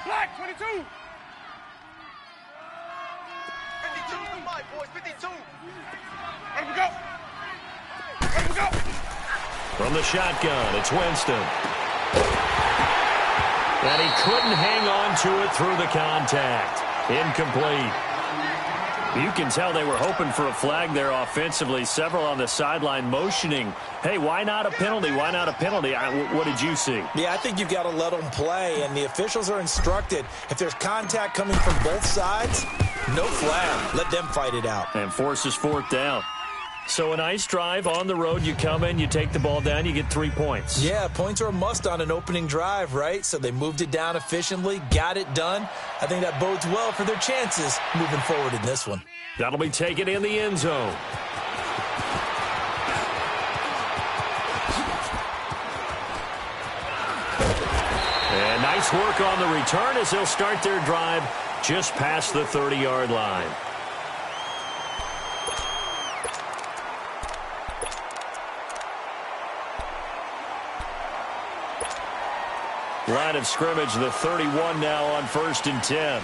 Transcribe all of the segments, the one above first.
Black, 22. 52 to my boys, 52. Let we go. Let we go. From the shotgun, it's Winston. And he couldn't hang on to it through the contact. Incomplete. You can tell they were hoping for a flag there offensively. Several on the sideline motioning, hey, why not a penalty? Why not a penalty? What did you see? Yeah, I think you've got to let them play, and the officials are instructed, if there's contact coming from both sides, no flag. Let them fight it out. And forces fourth down. So a nice drive on the road. You come in, you take the ball down, you get 3 points. Yeah, points are a must on an opening drive, right? So they moved it down efficiently, got it done. I think that bodes well for their chances moving forward in this one. That'll be taken in the end zone. And nice work on the return as they'll start their drive just past the 30-yard line. Line of scrimmage, the 31 now on 1st and 10.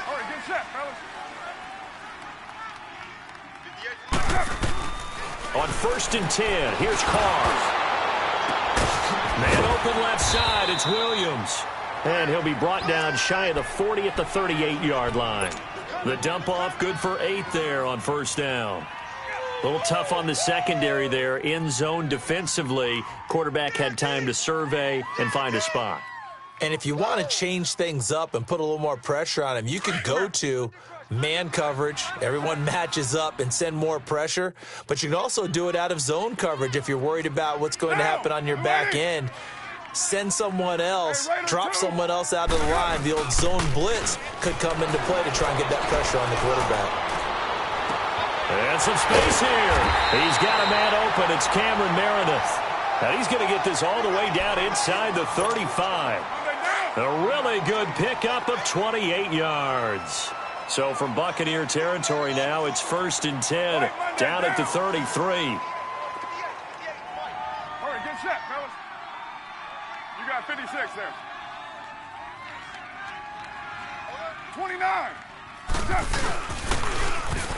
All right, get set, fellas. On 1st and 10, here's Carr. Man open left side, it's Williams. And he'll be brought down shy of the 40 at the 38-yard line. The dump off good for 8 there on 1st down. A little tough on the secondary there. In zone defensively. Quarterback had time to survey and find a spot. And if you want to change things up and put a little more pressure on him, you can go to man coverage. Everyone matches up and send more pressure. But you can also do it out of zone coverage if you're worried about what's going to happen on your back end. Send someone else, drop someone else out of the line. The old zone blitz could come into play to try and get that pressure on the quarterback. And some space here. He's got a man open. It's Cameron Meredith. And he's going to get this all the way down inside the 35. A really good pickup of 28 yards. So from Buccaneer territory now, it's 1st and 10, down at the 33. All right, get set, fellas. You got 56 there. 29.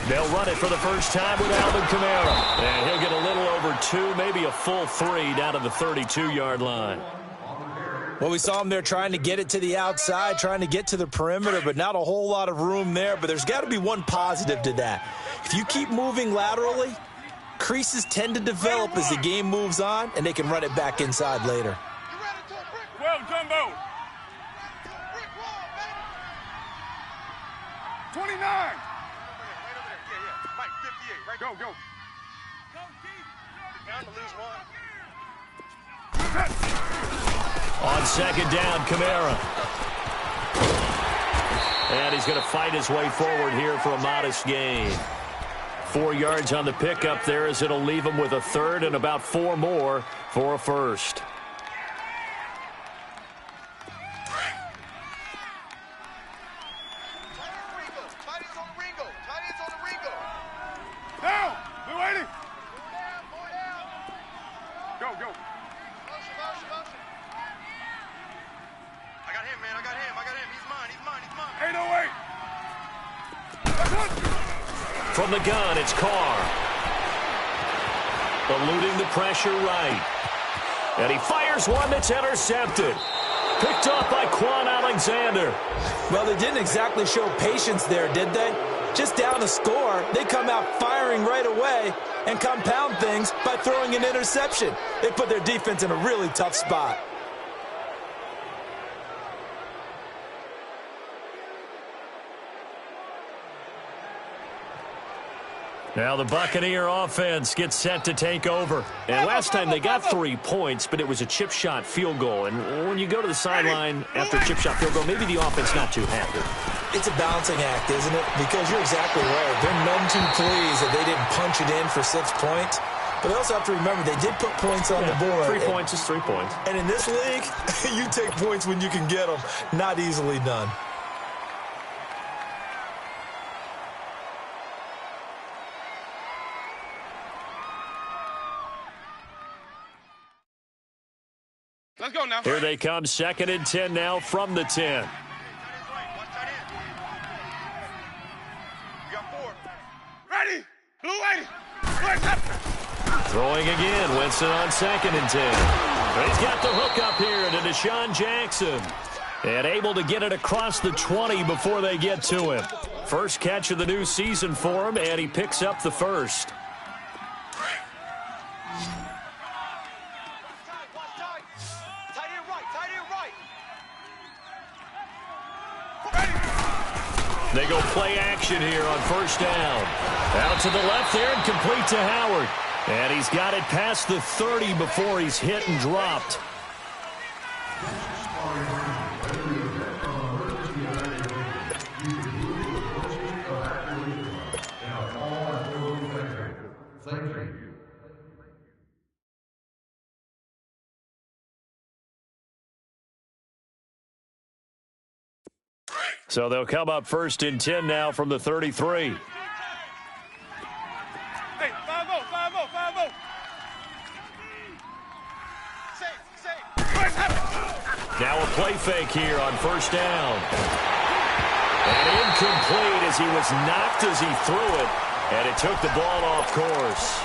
They'll run it for the first time with Alvin Kamara. And he'll get a little over 2, maybe a full 3 down to the 32-yard line. Well, we saw him there trying to get it to the outside, trying to get to the perimeter, but not a whole lot of room there. But there's got to be one positive to that. If you keep moving laterally, creases tend to develop as the game moves on, and they can run it back inside later. 12, Jumbo. 29. Go, go. On 2nd down, Kamara. And he's going to fight his way forward here for a modest gain. 4 yards on the pickup there as it'll leave him with a 3rd and about 4 more for a 1st. From the gun, it's Carr. Eluding the pressure right. And he fires one that's intercepted. Picked off by Quan Alexander. Well, they didn't exactly show patience there, did they? Just down a score, they come out firing right away and compound things by throwing an interception. They put their defense in a really tough spot. Now the Buccaneer offense gets set to take over. And last time they got 3 points, but it was a chip shot field goal. And when you go to the sideline after a chip shot field goal, maybe the offense not too happy. It's a balancing act, isn't it? Because you're exactly right. They're none too pleased that they didn't punch it in for 6 points. But they also have to remember they did put points on the board. 3 points is 3 points. And in this league, you take points when you can get them. Not easily done. Let's go now. Here they come, 2nd and 10 now from the 10. Watch that in. You got 4. Ready. Blue 80. Blitz up. Throwing again, Winston on 2nd and 10. He's got the hook up here to Deshaun Jackson. And able to get it across the 20 before they get to him. First catch of the new season for him, and he picks up the first. They go play action here on first down. Out to the left there and complete to Howard. And he's got it past the 30 before he's hit and dropped. So they'll come up 1st and 10 now from the 33. Hey, 5-0, 5-0, 5-0. Now a play fake here on first down. And incomplete as he was knocked as he threw it. And it took the ball off course.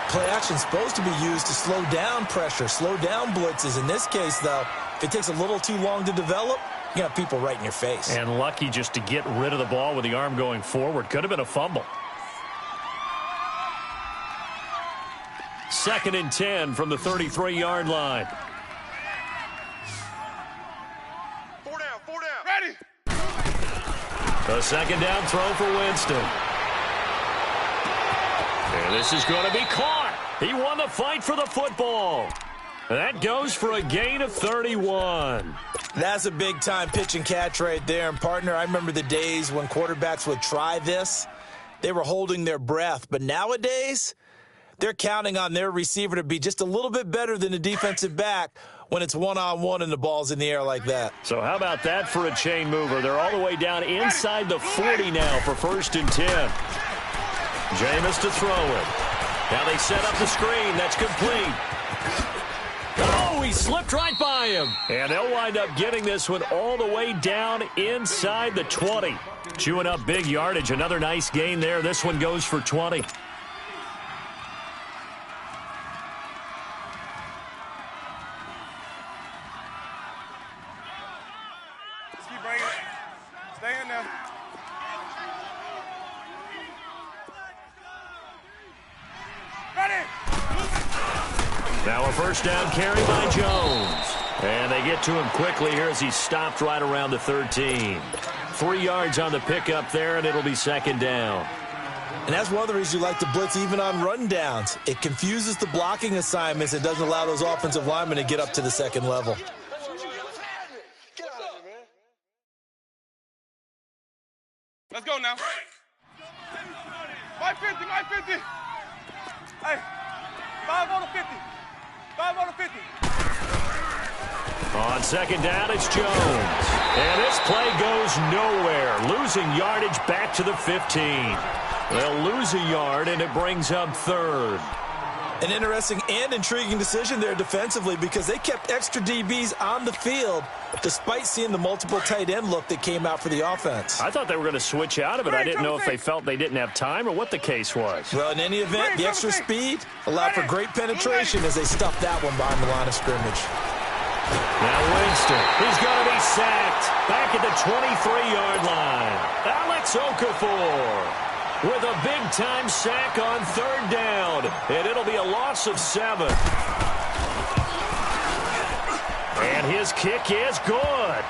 Play action is supposed to be used to slow down pressure, slow down blitzes. In this case, though, if it takes a little too long to develop, you got people right in your face. And lucky just to get rid of the ball with the arm going forward. Could have been a fumble. 2nd and 10 from the 33-yard line. 4 down, 4 down. Ready. A 2nd down throw for Winston. And this is going to be caught. He won the fight for the football. That goes for a gain of 31. That's a big-time pitch and catch right there. And, partner, I remember the days when quarterbacks would try this. They were holding their breath. But nowadays, they're counting on their receiver to be just a little bit better than the defensive back when it's one-on-one and the ball's in the air like that. So how about that for a chain mover? They're all the way down inside the 40 now for 1st and 10. Jameis to throw it. Now they set up the screen. That's complete. Oh, he slipped right by him. And they'll wind up getting this one all the way down inside the 20. Chewing up big yardage. Another nice gain there. This one goes for 20. Let's keep bringing it. Stay in there. Ready. Now a first down carry by Jones. And they get to him quickly here as he stopped right around the 13. 3 yards on the pickup there, and it'll be 2nd down. And that's one of the reasons you like to blitz even on rundowns. It confuses the blocking assignments. It doesn't allow those offensive linemen to get up to the 2nd level. Get out of here, man. Let's go now. 550, 550. Hey, 5 on the 50. 5 on the 50. On 2nd down, it's Jones. And this play goes nowhere. Losing yardage back to the 15. They'll lose a yard, and it brings up 3rd. An interesting and intriguing decision there defensively because they kept extra DBs on the field despite seeing the multiple tight end look that came out for the offense. I thought they were going to switch out of it. I didn't know if they felt they didn't have time or what the case was. Well, in any event, the extra speed allowed for great penetration as they stuffed that one behind the line of scrimmage. Now Winston, he's going to be sacked back at the 23-yard line. Alex Okafor with a big-time sack on 3rd down, and it'll be a loss of 7. And his kick is good.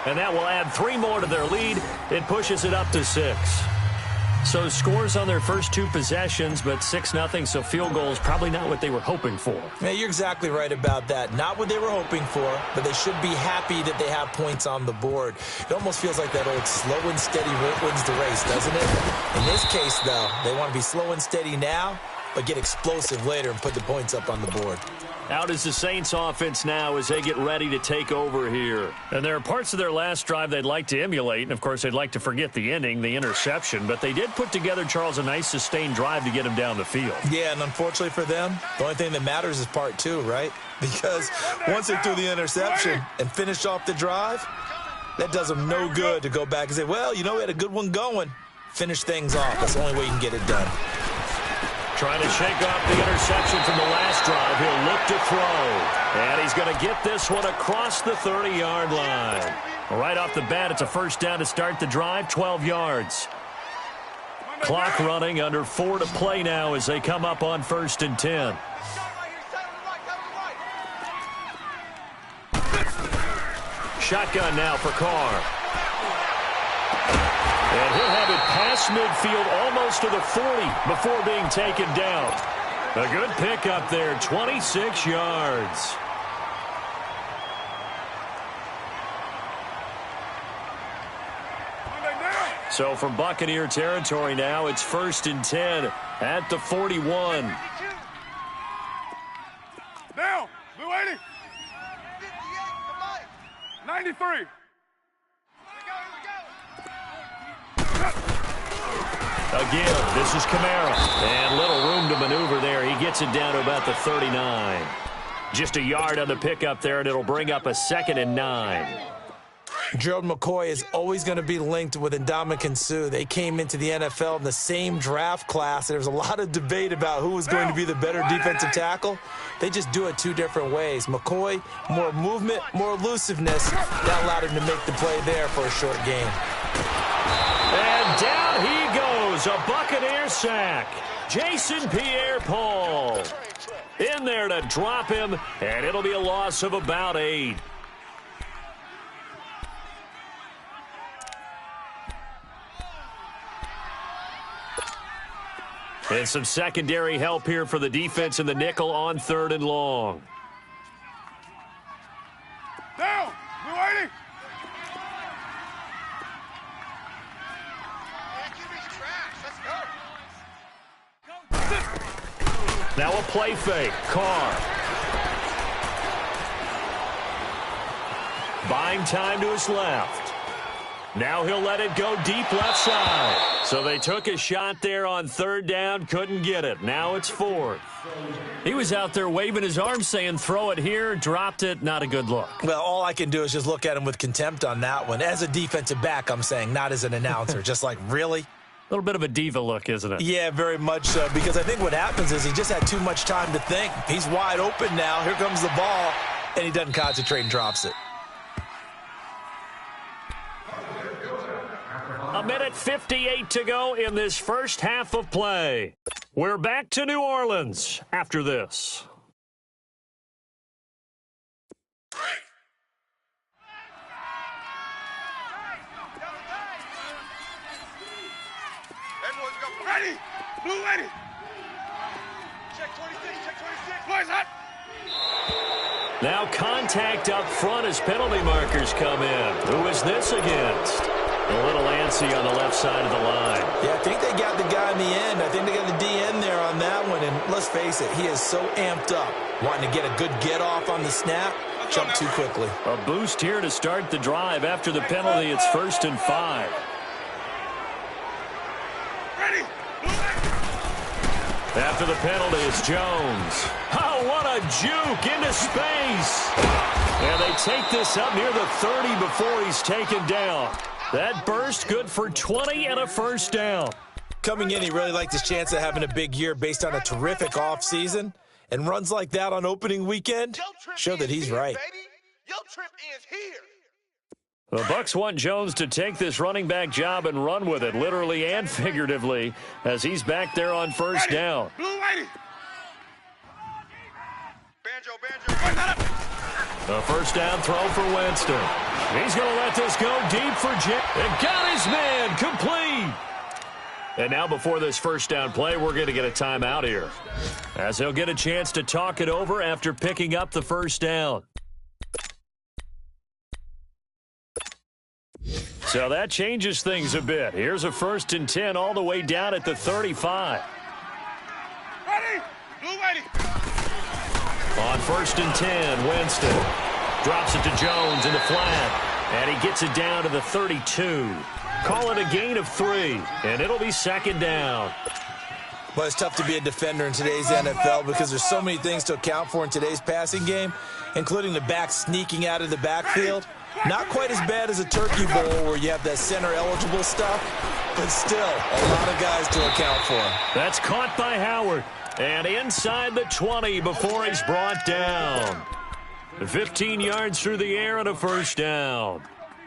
And that will add 3 more to their lead. It pushes it up to 6. So scores on their first 2 possessions, but 6-0, so field goal is probably not what they were hoping for. Yeah, you're exactly right about that. Not what they were hoping for, but they should be happy that they have points on the board. It almost feels like that old slow and steady wins the race, doesn't it? In this case, though, they want to be slow and steady now but get explosive later and put the points up on the board. Out is the Saints offense now as they get ready to take over here. And there are parts of their last drive they'd like to emulate. And, of course, they'd like to forget the ending, the interception. But they did put together, Charles, a nice sustained drive to get him down the field. Yeah, and unfortunately for them, the only thing that matters is part two, right? Because once they threw the interception and finished off the drive, that does them no good to go back and say, well, you know, we had a good one going. Finish things off. That's the only way you can get it done. Trying to shake off the interception from the last drive. He'll look to throw. And he's going to get this one across the 30-yard line. Right off the bat, it's a first down to start the drive, 12 yards. Clock running, under 4 to play now as they come up on 1st and 10. Shotgun now for Carr. And he'll have it past midfield, almost to the 40 before being taken down. A good pickup there, 26 yards. So from Buccaneer territory now, it's 1st and 10 at the 41. Down. Blue 80. 93. Again, this is Kamara. And little room to maneuver there. He gets it down to about the 39. Just a yard on the pickup there, and it'll bring up a 2nd and 9. Gerald McCoy is always going to be linked with Ndamukong Suh. They came into the NFL in the same draft class. There was a lot of debate about who was going to be the better defensive tackle. They just do it two different ways. McCoy, more movement, more elusiveness. That allowed him to make the play there for a short gain. And down he goes, a Buccaneer sack. Jason Pierre-Paul in there to drop him, and it'll be a loss of about 8. And some secondary help here for the defense in the nickel on 3rd and long. Down. Blue 80. Now a play fake. Carr. Buying time to his left. Now he'll let it go deep left side. So they took a shot there on 3rd down, couldn't get it. Now it's 4th. He was out there waving his arms saying, throw it here, dropped it, not a good look. Well, all I can do is just look at him with contempt on that one. As a defensive back, I'm saying, not as an announcer. Just like, really? A little bit of a diva look, isn't it? Yeah, very much so, because I think what happens is he just had too much time to think. He's wide open now. Here comes the ball, and he doesn't concentrate and drops it. A minute 58 to go in this first half of play. We're back to New Orleans after this. Ready. Blue 80. Check 26. Check 26. Boys hot. Now contact up front as penalty markers come in. Who is this against? A little antsy on the left side of the line. Yeah, I think they got the guy in the end. I think they got the DN there on that one. And let's face it, he is so amped up, wanting to get a good get-off on the snap, jump too quickly. A boost here to start the drive. After the penalty, it's 1st and 5. Ready. After the penalty, it's Jones. Oh, what a juke into space. And they take this up near the 30 before he's taken down. That burst good for 20 and a first down. Coming in, he really liked his chance of having a big year based on a terrific offseason. And runs like that on opening weekend show that he's right. Your trip ends here. The Bucs want Jones to take this running back job and run with it, literally and figuratively, as he's back there on first down. Blue 80. Banjo. A first down throw for Winston. He's going to let this go deep for Jim. And got his man complete. And now before this first down play, we're going to get a timeout here, as he'll get a chance to talk it over after picking up the first down. So that changes things a bit. Here's a 1st and 10 all the way down at the 35. Ready. On 1st and 10, Winston drops it to Jones in the flat, and he gets it down to the 32. Call it a gain of 3, and it'll be 2nd down. Well, it's tough to be a defender in today's NFL because there's so many things to account for in today's passing game, including the back sneaking out of the backfield. Not quite as bad as a turkey bowl where you have that center-eligible stuff, but still a lot of guys to account for. That's caught by Howard, and inside the 20 before he's brought down. 15 yards through the air and a 1st down.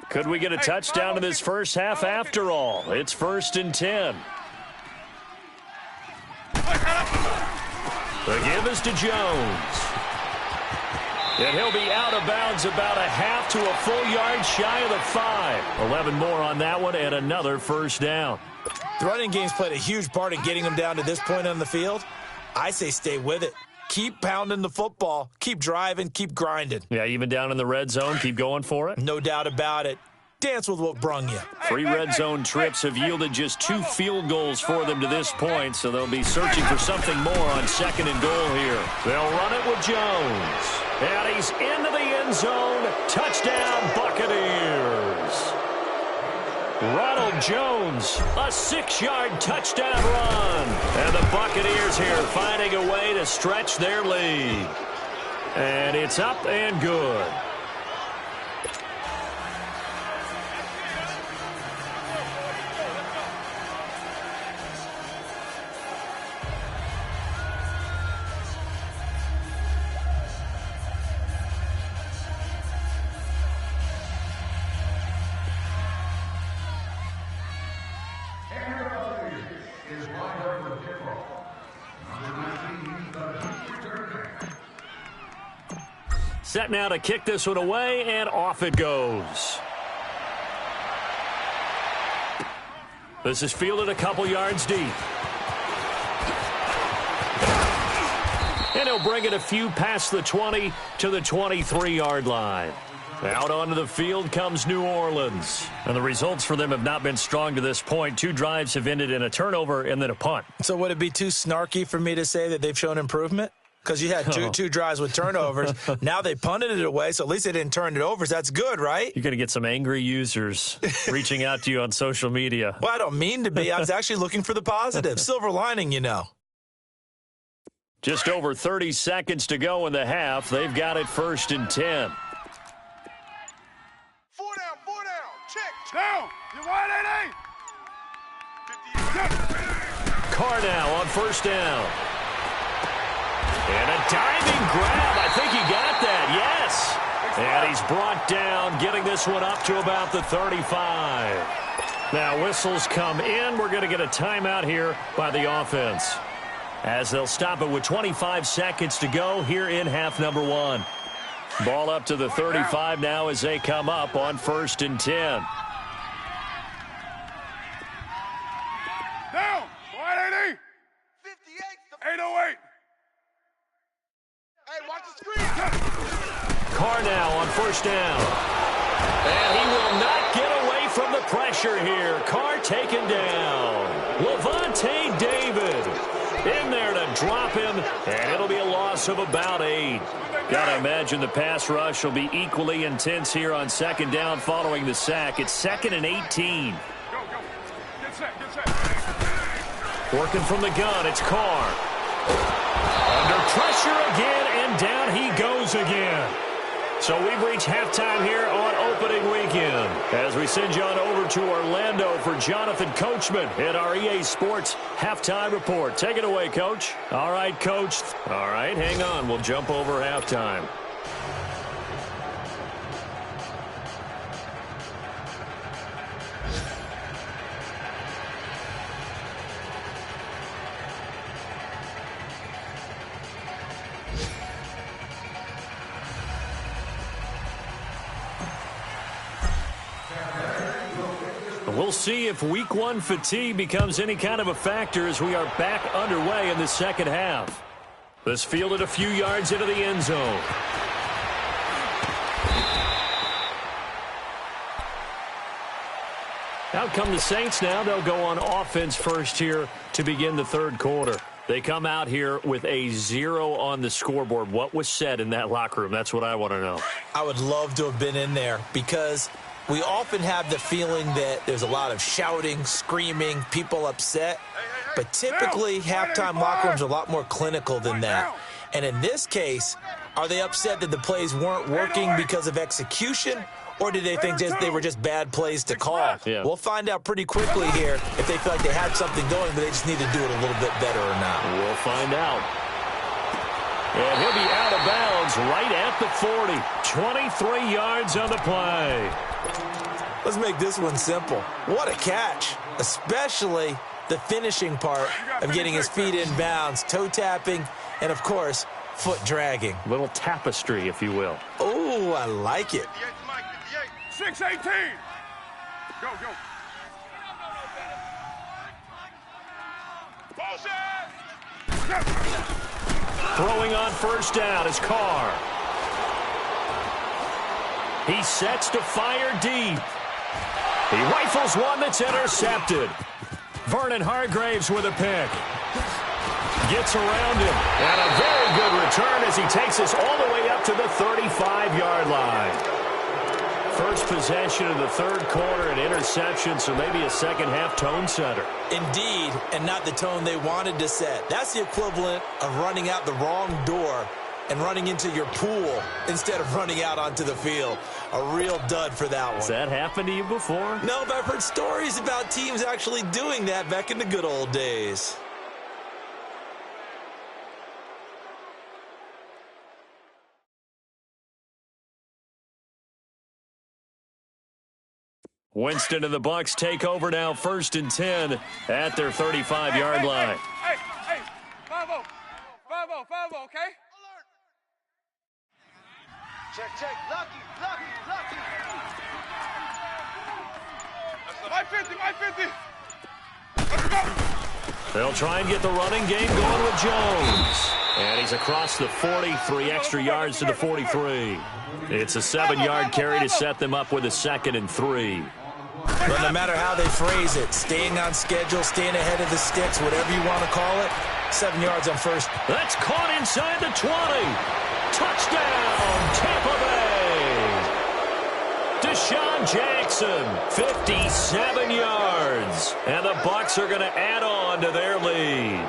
Could we get a touchdown in this first half after all? It's 1st and 10. The give is to Jones. And he'll be out of bounds about a half to a full yard shy of the 5. 11 more on that one and another 1st down. The running game's played a huge part in getting them down to this point on the field. I say stay with it. Keep pounding the football. Keep driving. Keep grinding. Yeah, even down in the red zone, keep going for it. No doubt about it. Dance with what brung you. 3 red zone trips have yielded just 2 field goals for them to this point, so they'll be searching for something more on 2nd and goal here. They'll run it with Jones. And he's into the end zone. Touchdown, Buccaneers. Ronald Jones, a 6-yard touchdown run. And the Buccaneers here finding a way to stretch their lead. And it's up and good. Set now to kick this one away, and off it goes. This is fielded a couple yards deep. And he'll bring it a few past the 20 to the 23-yard line. Out onto the field comes New Orleans. And the results for them have not been strong to this point. 2 drives have ended in a turnover and then a punt. So would it be too snarky for me to say that they've shown improvement? Because you had two drives with turnovers. Now they punted it away, so at least they didn't turn it over. So that's good, right? You're going to get some angry users reaching out to you on social media. Well, I don't mean to be. I was actually looking for the positive. Silver lining, you know. Just over 30 seconds to go in the half. They've got it 1st and 10. 4 down, check. Down. You wide, 88. Carr now on 1st down. And a diving grab. I think he got that. Yes. And he's brought down, getting this one up to about the 35. Now whistles come in. We're going to get a timeout here by the offense, as they'll stop it with 25 seconds to go here in half number 1. Ball up to the 35 now as they come up on 1st and 10. Down. Wide, 80. 58. 808. Hey, watch the screen. Carr now on 1st down. And he will not get away from the pressure here. Carr taken down. Levante David in there to drop him, and it'll be a loss of about 8. Gotta imagine the pass rush will be equally intense here on 2nd down following the sack. It's 2nd and 18. Go. Get set. Working from the gun, it's Carr. Under pressure again, and down he goes again. So we've reached halftime here on opening weekend, as we send you on over to Orlando for Jonathan Coachman at our EA Sports Halftime Report. Take it away, Coach. All right, Coach. All right, hang on. We'll jump over halftime. We'll see if Week 1 fatigue becomes any kind of a factor as we are back underway in the second half. This fielded a few yards into the end zone. Out come the Saints now. They'll go on offense first here to begin the third quarter. They come out here with a 0 on the scoreboard. What was said in that locker room? That's what I want to know. I would love to have been in there because we often have the feeling that there's a lot of shouting, screaming, people upset. But typically, halftime locker rooms are a lot more clinical than that. And in this case, are they upset that the plays weren't working because of execution? Or did they think they were just bad plays to call? Yeah. We'll find out pretty quickly here if they feel like they had something going, but they just need to do it a little bit better or not. We'll find out. And he'll be out of bounds right at the 40. 23 yards on the play. Let's make this one simple. What a catch, especially the finishing part of getting his feet in bounds, toe tapping, and, of course, foot dragging. Little tapestry, if you will. Oh, I like it. 6-18. Go. Throwing on first down is Carr. He sets to fire deep. He rifles one that's intercepted. Vernon Hargraves with a pick. Gets around him. And a very good return as he takes us all the way up to the 35-yard line. First possession of the third quarter, an interception, so maybe a second-half tone setter. Indeed, and not the tone they wanted to set. That's the equivalent of running out the wrong door and running into your pool instead of running out onto the field. A real dud for that one. Has that happened to you before? No, but I've heard stories about teams actually doing that back in the good old days. Winston and the Bucs take over now, 1st and 10 at their 35-yard line. Hey, 5-0. 5-0, okay? Check. Lucky. My 50. Let's go. They'll try and get the running game going with Jones. And he's across the 40, 3 extra yards to the 43. It's a 7-yard carry to set them up with a 2nd and 3. But no matter how they phrase it, staying on schedule, staying ahead of the sticks, whatever you want to call it, 7 yards on first. That's caught inside the 20. Touchdown, Tampa Bay. Deshaun Jackson, 57 yards. And the Bucs are going to add on to their lead.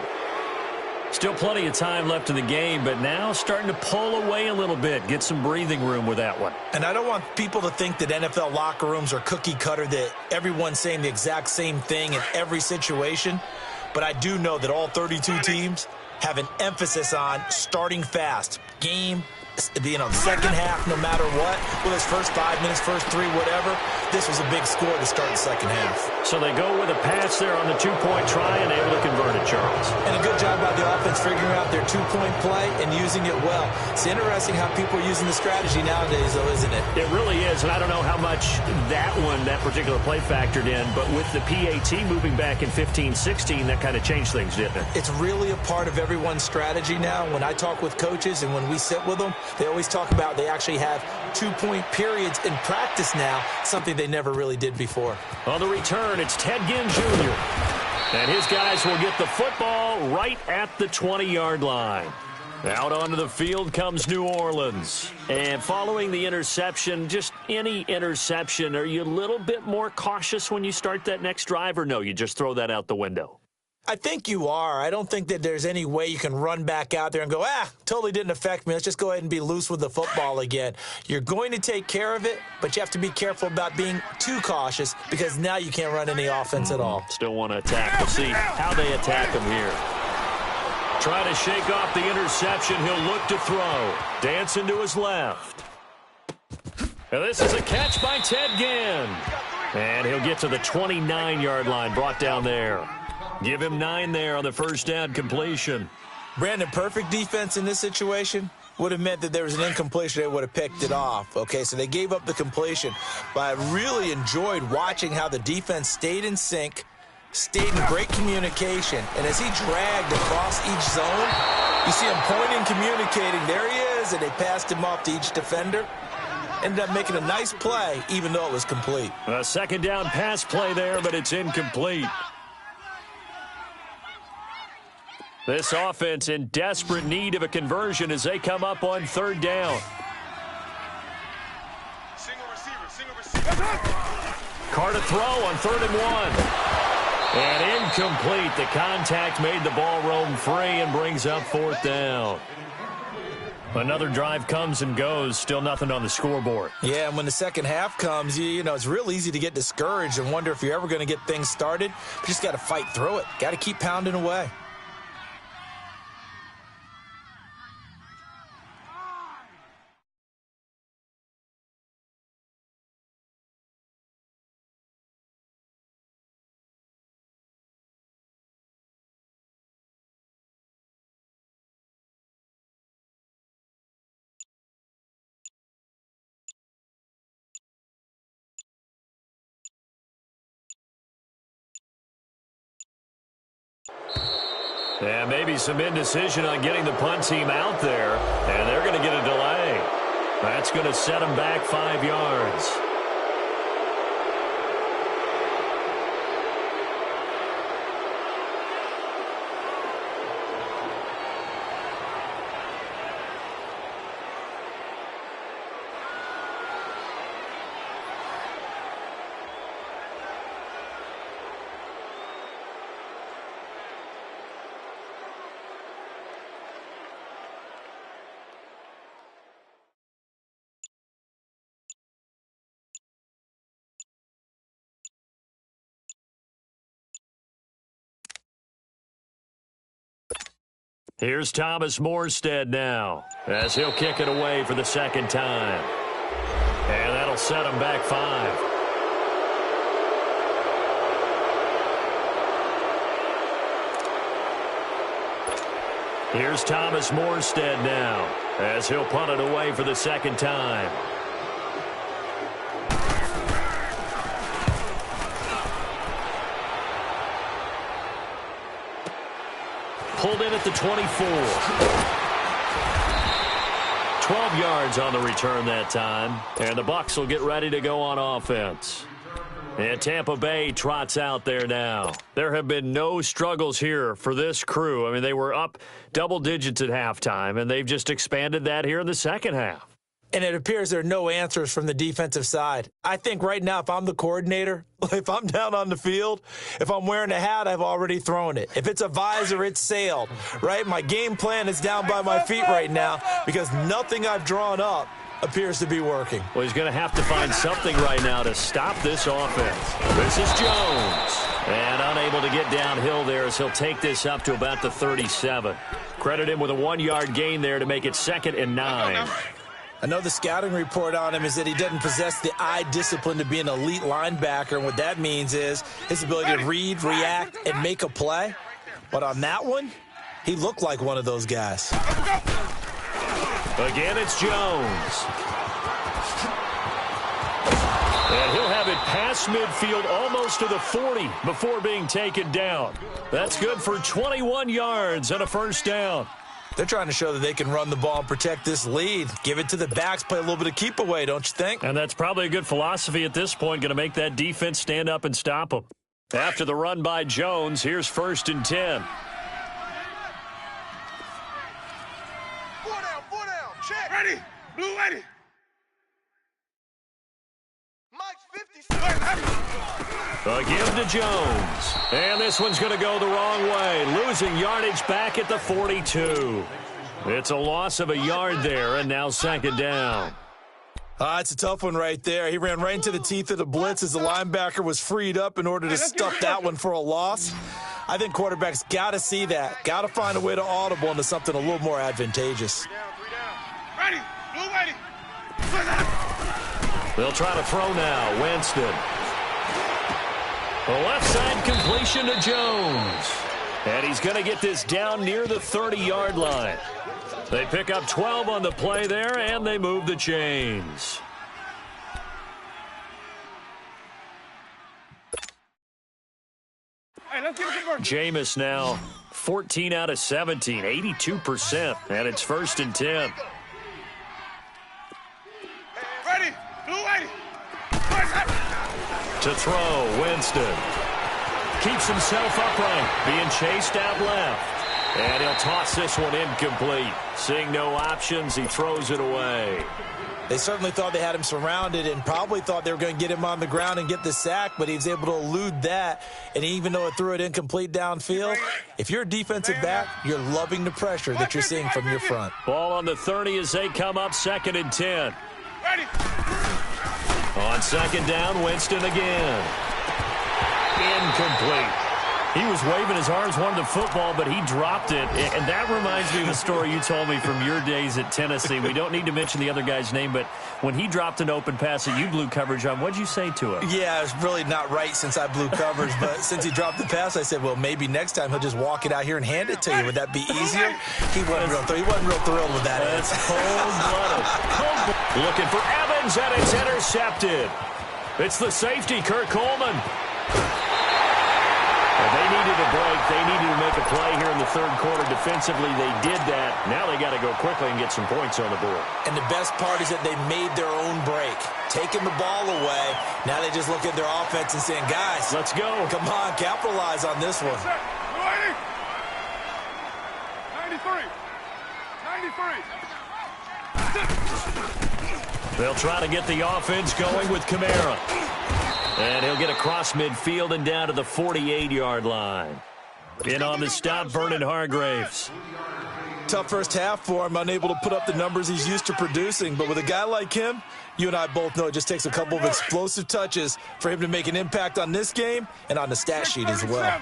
Still plenty of time left in the game, but now starting to pull away a little bit, get some breathing room with that one. And I don't want people to think that NFL locker rooms are cookie cutter, that everyone's saying the exact same thing in every situation. But I do know that all 32 teams have an emphasis on starting fast. Game, second half, no matter what. Well, his first 5 minutes, first 3, whatever. This was a big score to start the second half. So they go with a pass there on the 2-point try and able to convert it, Charles. And a good job by the offense figuring out their 2-point play and using it well. It's interesting how people are using the strategy nowadays, though, isn't it? It really is, and I don't know how much that particular play factored in, but with the PAT moving back in 15-16, that kind of changed things, didn't it? It's really a part of everyone's strategy now. When I talk with coaches and when we sit with them, they always talk about they actually have 2-point periods in practice now, something they never really did before. On the return, it's Ted Ginn Jr. And his guys will get the football right at the 20-yard line. Out onto the field comes New Orleans. And following the interception, just any interception, are you a little bit more cautious when you start that next drive, or no, you just throw that out the window? I think you are. I don't think that there's any way you can run back out there and go, totally didn't affect me. Let's just go ahead and be loose with the football again. You're going to take care of it, but you have to be careful about being too cautious because now you can't run any offense at all. Still want to attack. We'll see how they attack him here. Trying to shake off the interception. He'll look to throw. Dancing to his left. And this is a catch by Ted Ginn. And he'll get to the 29-yard line, brought down there. Give him 9 there on the first down completion. Brandon, perfect defense in this situation would have meant that there was an incompletion. They would have picked it off. Okay, so they gave up the completion. But I really enjoyed watching how the defense stayed in sync, stayed in great communication. And as he dragged across each zone, you see him pointing, communicating. There he is, and they passed him off to each defender. Ended up making a nice play, even though it was complete. A second down pass play there, but it's incomplete. This offense in desperate need of a conversion as they come up on third down. Single receiver. Carr to throw on 3rd and 1. And incomplete. The contact made the ball roam free and brings up 4th down. Another drive comes and goes. Still nothing on the scoreboard. Yeah, and when the second half comes, you know, it's real easy to get discouraged and wonder if you're ever going to get things started. You just got to fight through it. Got to keep pounding away. Yeah, maybe some indecision on getting the punt team out there, and they're going to get a delay. That's going to set them back 5 yards. Here's Thomas Morstead now as he'll kick it away for the second time. And that'll set him back 5. Here's Thomas Morstead now as he'll punt it away for the second time. Pulled in at the 24. 12 yards on the return that time. And the Bucs will get ready to go on offense. And Tampa Bay trots out there now. There have been no struggles here for this crew. I mean, they were up double digits at halftime, and they've just expanded that here in the second half. And it appears there are no answers from the defensive side. I think right now, if I'm the coordinator, if I'm down on the field, if I'm wearing a hat, I've already thrown it. If it's a visor, it's sailed, right? My game plan is down by my feet right now because nothing I've drawn up appears to be working. Well, he's going to have to find something right now to stop this offense. This is Jones. And unable to get downhill there as he'll take this up to about the 37. Credit him with a 1-yard gain there to make it 2nd and 9. I know the scouting report on him is that he doesn't possess the eye discipline to be an elite linebacker, and what that means is his ability to read, react, and make a play. But on that one, he looked like one of those guys. Again, it's Jones. And he'll have it past midfield almost to the 40 before being taken down. That's good for 21 yards and a first down. They're trying to show that they can run the ball and protect this lead. Give it to the backs, play a little bit of keep away, don't you think? And that's probably a good philosophy at this point, going to make that defense stand up and stop them. After the run by Jones, here's 1st and 10. 4 down, check. Ready, blue ready. Mike's 50. Again to Jones. And this one's going to go the wrong way. Losing yardage back at the 42. It's a loss of a yard there, and now 2nd down. It's a tough one right there. He ran right into the teeth of the blitz as the linebacker was freed up in order to stuff that one for a loss. I think quarterbacks got to see that. Got to find a way to audible into something a little more advantageous. 3 down. Ready, blue ready. They'll try to throw now. Winston. The left side completion to Jones. And he's going to get this down near the 30-yard line. They pick up 12 on the play there, and they move the chains. Hey, let's get a conversion. Jameis now 14 out of 17, 82%. And it's 1st and 10. Ready, blue ready. To throw, Winston. Keeps himself upright, being chased out left. And he'll toss this one incomplete. Seeing no options, he throws it away. They certainly thought they had him surrounded and probably thought they were going to get him on the ground and get the sack, but he was able to elude that. And even though it threw it incomplete downfield, if you're a defensive back, you're loving the pressure that you're seeing from your front. Ball on the 30 as they come up 2nd and 10. Ready. On 2nd down, Winston again. Incomplete. He was waving his arms, wanted the football, but he dropped it. And that reminds me of a story you told me from your days at Tennessee. We don't need to mention the other guy's name, but when he dropped an open pass that you blew coverage on, what'd you say to him? Yeah, it's really not right since I blew coverage, but since he dropped the pass, I said, well, maybe next time he'll just walk it out here and hand it to you. Would that be easier? He wasn't real thrilled with that. That's cold-blooded. Looking for Evans, and it's intercepted. It's the safety, Kurt Coleman. They needed a break. They needed to make a play here in the 3rd quarter. Defensively, they did that. Now they got to go quickly and get some points on the board. And the best part is that they made their own break, taking the ball away. Now they just look at their offense and saying, guys, let's go. Come on, capitalize on this one. 93. They'll try to get the offense going with Kamara. And he'll get across midfield and down to the 48-yard line. In on the stop, Vernon Hargraves. Tough first half for him, unable to put up the numbers he's used to producing. But with a guy like him, you and I both know it just takes a couple of explosive touches for him to make an impact on this game and on the stat sheet as well.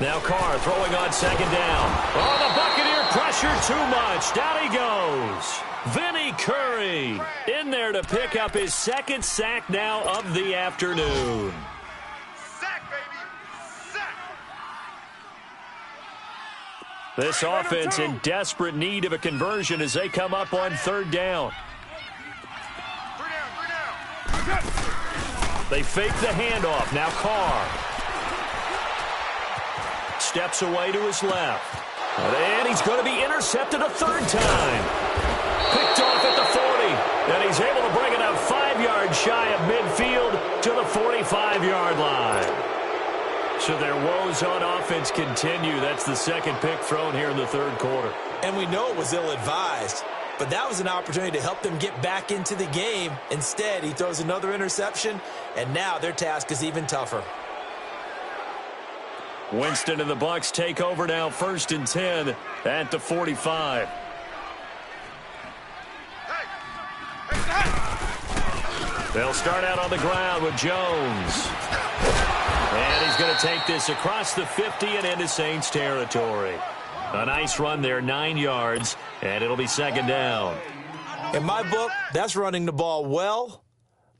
Now Carr throwing on 2nd down. Oh, the Buccaneer pressure too much. Down he goes. Vinny Curry in there to pick up his 2nd sack now of the afternoon. Sack, baby. Sack. This offense in desperate need of a conversion as they come up on 3rd down. 3 down. They fake the handoff. Now Carr steps away to his left. And he's going to be intercepted a 3rd time. Picked off at the 40. And he's able to bring it up 5 yards shy of midfield to the 45-yard line. So their woes on offense continue. That's the 2nd pick thrown here in the 3rd quarter. And we know it was ill-advised, but that was an opportunity to help them get back into the game. Instead, he throws another interception, and now their task is even tougher. Winston and the Bucs take over now, 1st and 10 at the 45. They'll start out on the ground with Jones. And he's going to take this across the 50 and into Saints territory. A nice run there, 9 yards, and it'll be 2nd down. In my book, that's running the ball well,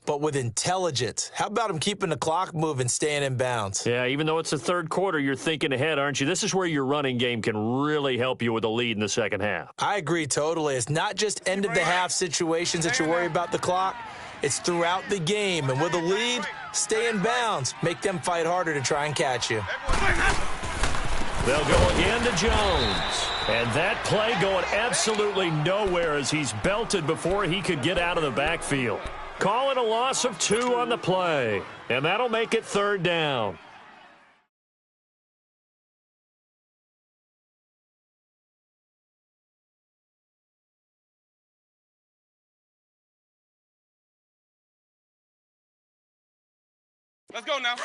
but with intelligence. How about him keeping the clock moving, staying in bounds? Yeah, even though it's the 3rd quarter, you're thinking ahead, aren't you? This is where your running game can really help you with a lead in the 2nd half. I agree totally. It's not just end-of-the-half situations that you worry about the clock. It's throughout the game. And with a lead, stay in bounds. Make them fight harder to try and catch you. They'll go again to Jones. And that play going absolutely nowhere as he's belted before he could get out of the backfield. Call it a loss of 2 on the play. And that'll make it 3rd down. Let's go now.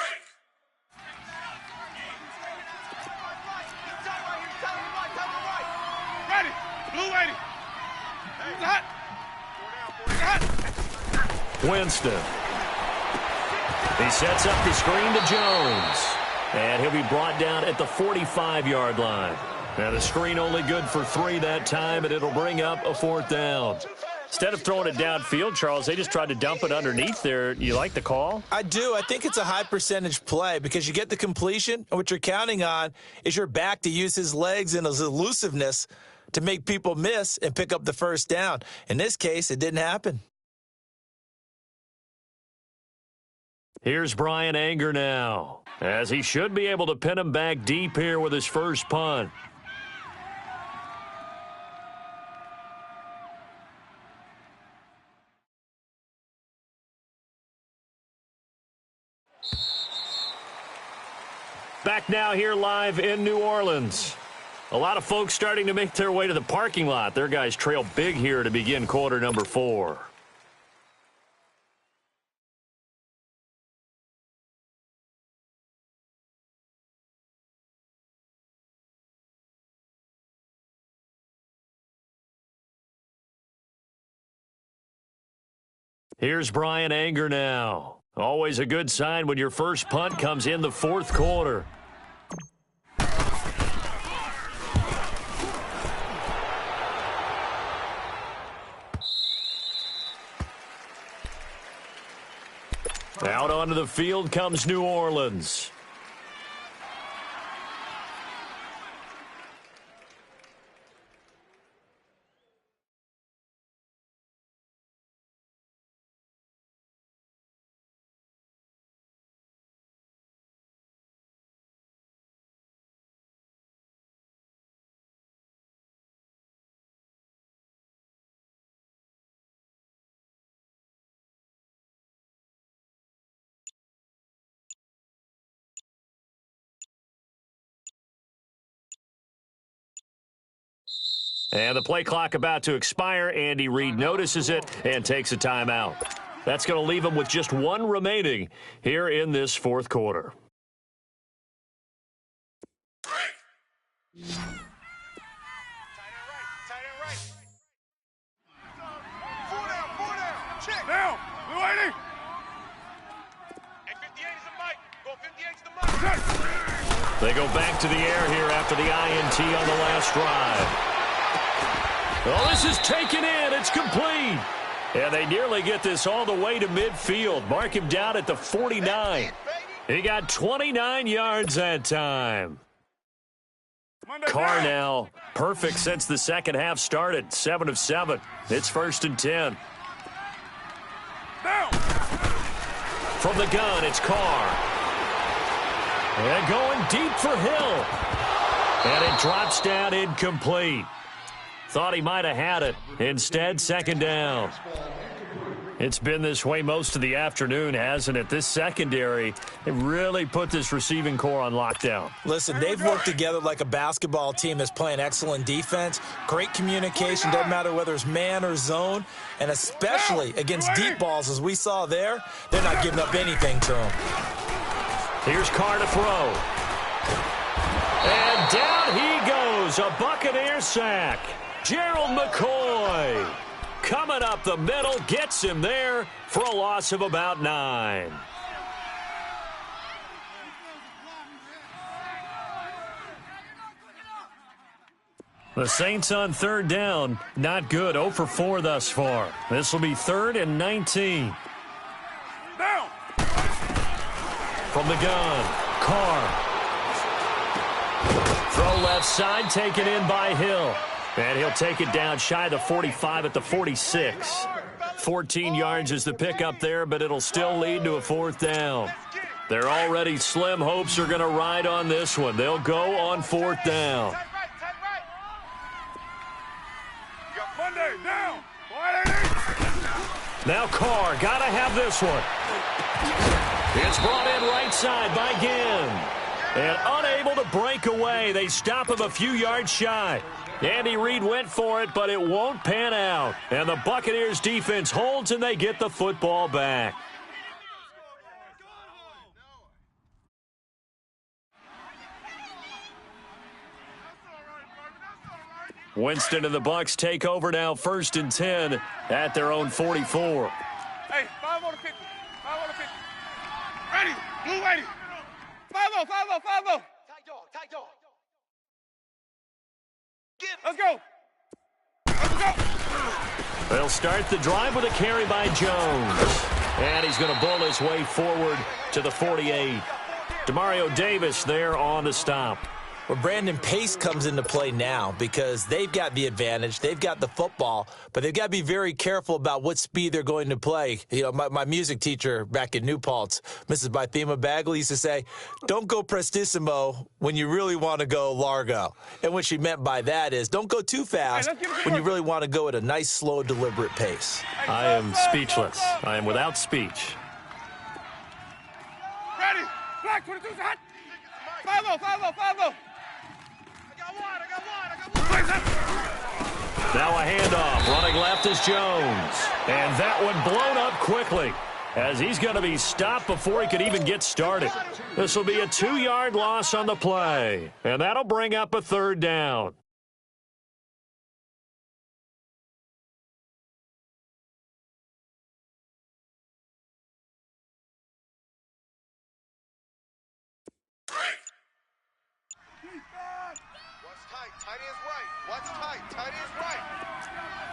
Ready. Blue 80. Who's hot? Winston. He sets up the screen to Jones. And he'll be brought down at the 45-yard line. Now the screen only good for 3 that time, and it'll bring up a 4th down. Instead of throwing it downfield, Charles, they just tried to dump it underneath there. You like the call? I do. I think it's a high percentage play because you get the completion, and what you're counting on is your back to use his legs and his elusiveness to make people miss and pick up the 1st down. In this case, it didn't happen. Here's Brian Anger now, as he should be able to pin him back deep here with his first punt. Back now here live in New Orleans. A lot of folks starting to make their way to the parking lot. Their guys trail big here to begin quarter number 4. Here's Brian Anger now. Always a good sign when your first punt comes in the fourth quarter. Out onto the field comes New Orleans. And the play clock about to expire. Andy Reid notices it and takes a timeout. That's going to leave him with just one remaining here in this fourth quarter. Tight end right. Four down. Check. Down. Blue 80. And 58 is the mic. Go 58 is the mic. They go back to the air here after the INT on the last drive. Oh, this is taken in. It's complete. And they nearly get this all the way to midfield. Mark him down at the 49. He got 29 yards that time. Carr now perfect since the second half started. 7 of 7. It's 1st and 10. Down. From the gun, it's Carr. And going deep for Hill. And it drops down incomplete. Thought he might have had it. Instead, second down. It's been this way most of the afternoon, hasn't it? This secondary, they really put this receiving core on lockdown. Listen, they've worked together like a basketball team that's playing excellent defense. Great communication, doesn't matter whether it's man or zone. And especially against deep balls, as we saw there, they're not giving up anything to them. Here's Carr to throw. And down he goes, a Buccaneer sack. Gerald McCoy coming up the middle, gets him there for a loss of about 9. The Saints on third down, not good, 0 for 4 thus far. This will be 3rd and 19. Down. From the gun, Carr. Throw left side, taken in by Hill. And he'll take it down shy of the 45 at the 46. 14 yards is the pickup there, but it'll still lead to a 4th down. They're already slim hopes are going to ride on this one. They'll go on 4th down. Monday, down. Now Carr, got to have this one. It's brought in right side by Ginn. And unable to break away. They stop him a few yards shy. Andy Reid went for it, but it won't pan out. And the Buccaneers defense holds, and they get the football back. Winston and the Bucs take over now, 1st and 10 at their own 44. Hey, 5 on the 50. 5 on the 50. Ready. Blue 80. 5-0, 5-0, 5-0. Tight dog. Let's go. They'll start the drive with a carry by Jones. And he's going to bull his way forward to the 48. Demario Davis there on the stop. Well, Brandon, pace comes into play now because they've got the advantage. They've got the football, but they've got to be very careful about what speed they're going to play. You know, my music teacher back in New Paltz, Mrs. Bythema Bagley, used to say, don't go prestissimo when you really want to go largo. And what she meant by that is don't go too fast when you really want to go at a nice, slow, deliberate pace. I am speechless. I am without speech. Ready. Black 22's hot. 5-0, 5-0, 5-0, 5-0. Now a handoff. Running left is Jones. And that one blown up quickly, as he's going to be stopped before he could even get started. This will be a 2-yard loss on the play, and that'll bring up a third down. Tight is right. Watch tight. Tight is right.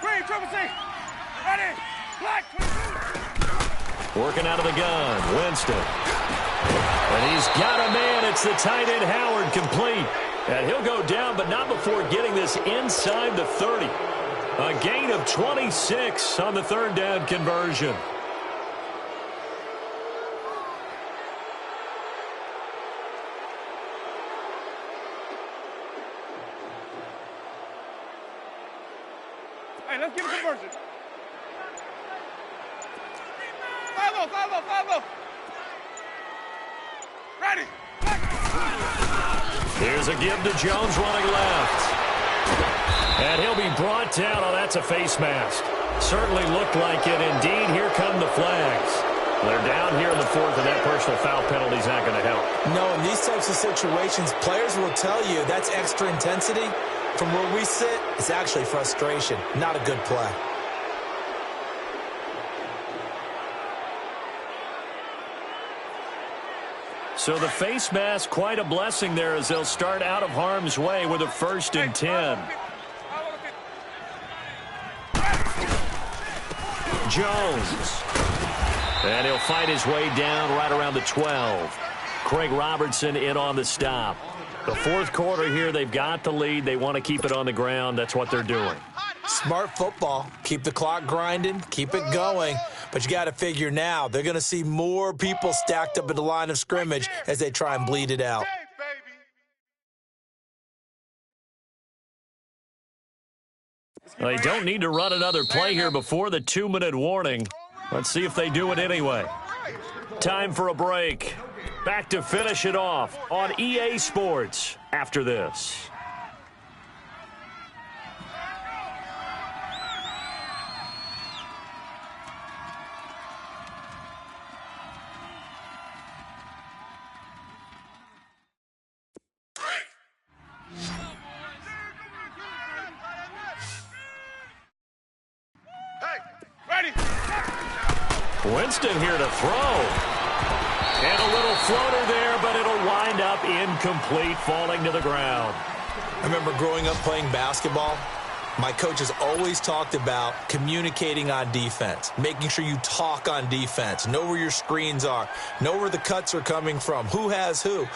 Green, Triple C. Ready. Black, 22. Working out of the gun, Winston. And he's got a man. It's the tight end, Howard, complete. And he'll go down, but not before getting this inside the 30. A gain of 26 on the third down conversion. Hey, let's get a conversion. 5-0, 5-0, 5-0. Ready. Here's a give to Jones running left. And he'll be brought down. Oh, that's a face mask. Certainly looked like it. Indeed, here come the flags. They're down here in the fourth, and that personal foul penalty is not going to help. No, in these types of situations, players will tell you that's extra intensity. From where we sit, it's actually frustration, not a good play. So the face mask, quite a blessing there, as they'll start out of harm's way with a 1st and 10. Jones. And he'll fight his way down right around the 12. Craig Robertson in on the stop. The fourth quarter here, they've got the lead. They want to keep it on the ground. That's what they're doing. Smart football. Keep the clock grinding. Keep it going. But you got to figure now, they're going to see more people stacked up at the line of scrimmage as they try and bleed it out. They don't need to run another play here before the 2-minute warning. Let's see if they do it anyway. Time for a break. Back to finish it off on EA Sports after this. Winston here to throw. And a little floater there, but it'll wind up incomplete, falling to the ground. I remember growing up playing basketball. My coaches always talked about communicating on defense, making sure you talk on defense, know where your screens are, know where the cuts are coming from, who has who.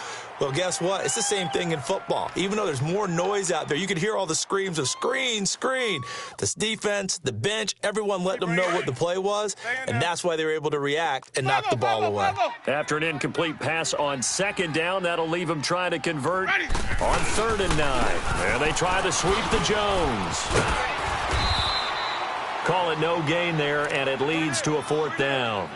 Well, guess what? It's the same thing in football. Even though there's more noise out there, you can hear all the screams of screen, screen. This defense, the bench, everyone let them know what the play was, and that's why they were able to react and knock the ball away. After an incomplete pass on 2nd down, that'll leave them trying to convert on 3rd and 9. And they try to sweep to Jones. Call it no gain there, and it leads to a 4th down.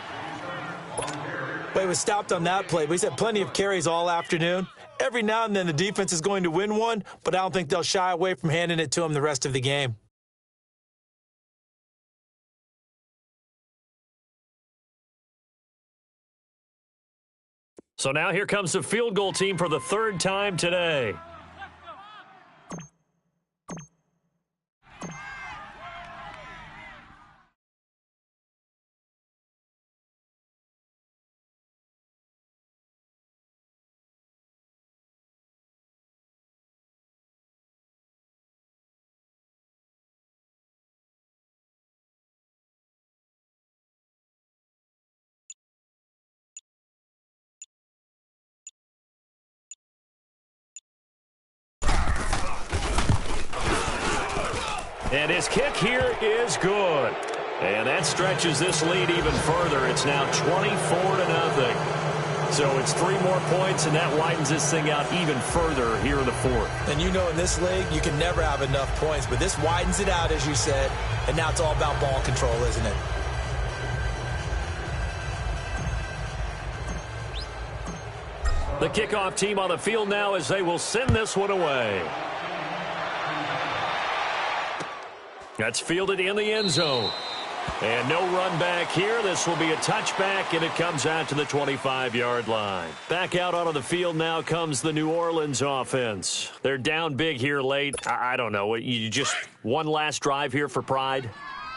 But he was stopped on that play, but he's had plenty of carries all afternoon. Every now and then the defense is going to win one, but I don't think they'll shy away from handing it to him the rest of the game. So now here comes the field goal team for the 3rd time today. And his kick here is good. And that stretches this lead even further. It's now 24-0. So it's 3 more points, and that widens this thing out even further here in the 4th. And you know in this league, you can never have enough points, but this widens it out, as you said, and now it's all about ball control, isn't it? The kickoff team on the field now as they will send this one away. That's fielded in the end zone. And no run back here. This will be a touchback, and it comes out to the 25-yard line. Back out onto the field now comes the New Orleans offense. They're down big here late. I don't know. You just one last drive here for pride?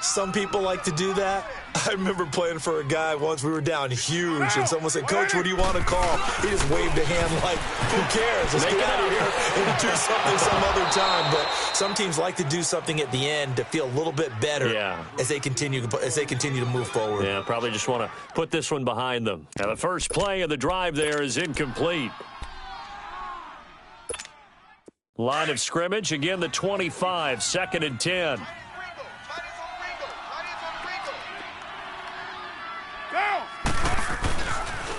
Some people like to do that. I remember playing for a guy once. We were down huge, and someone said, "Coach, what do you want to call?" He just waved a hand like, "Who cares? Let's get out of here and do something some other time." But some teams like to do something at the end to feel a little bit better as they continue to move forward. Yeah, probably just want to put this one behind them. Now, the first play of the drive there is incomplete. Line of scrimmage, again, the 25, 2nd and 10.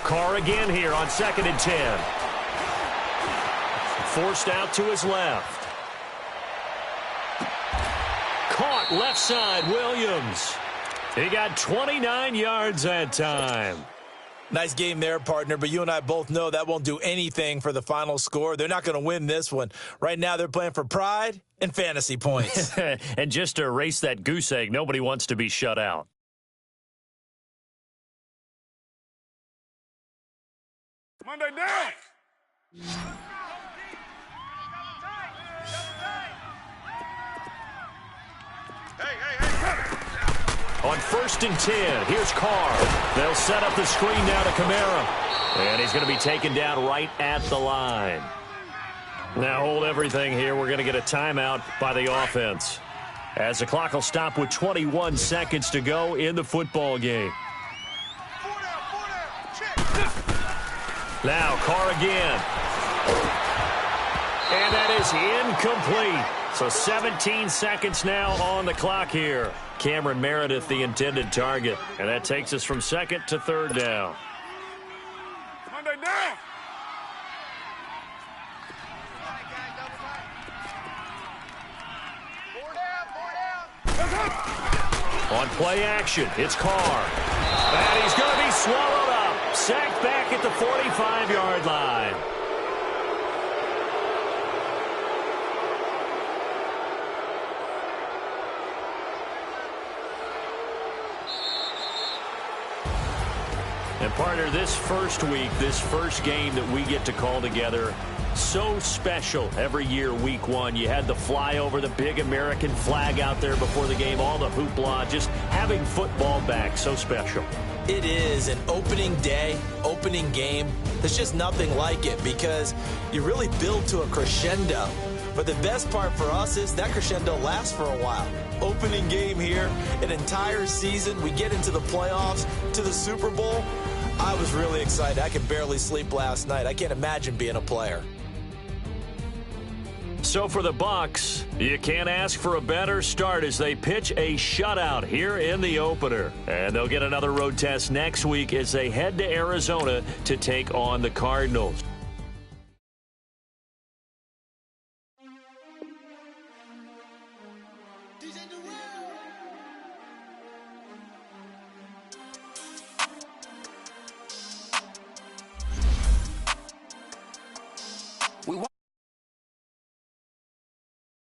Carr again here on 2nd and 10. Forced out to his left. Caught left side, Williams. He got 29 yards that time. Nice game there, partner, but you and I both know that won't do anything for the final score. They're not going to win this one. Right now, they're playing for pride and fantasy points. And just to erase that goose egg, nobody wants to be shut out. Monday down. On 1st and 10, here's Carr. They'll set up the screen now to Kamara. And he's going to be taken down right at the line. Now hold everything here. We're going to get a timeout by the offense, as the clock will stop with 21 seconds to go in the football game. Now Carr again. And that is incomplete. So 17 seconds now on the clock here. Cameron Meredith, the intended target. And that takes us from 2nd to 3rd down. Monday down. On play action, it's Carr. And he's going to be swallowed up. Sacked back at the 45-yard line. And partner, this first week, this first game that we get to call together, so special every year, week one. You had the flyover, the big American flag out there before the game, all the hoopla, just having football back, so special. It is an opening day, opening game. There's just nothing like it because you really build to a crescendo. But the best part for us is that crescendo lasts for a while. Opening game here, an entire season. We get into the playoffs, to the Super Bowl. I was really excited. I could barely sleep last night. I can't imagine being a player. So for the Bucs, you can't ask for a better start as they pitch a shutout here in the opener. And they'll get another road test next week as they head to Arizona to take on the Cardinals.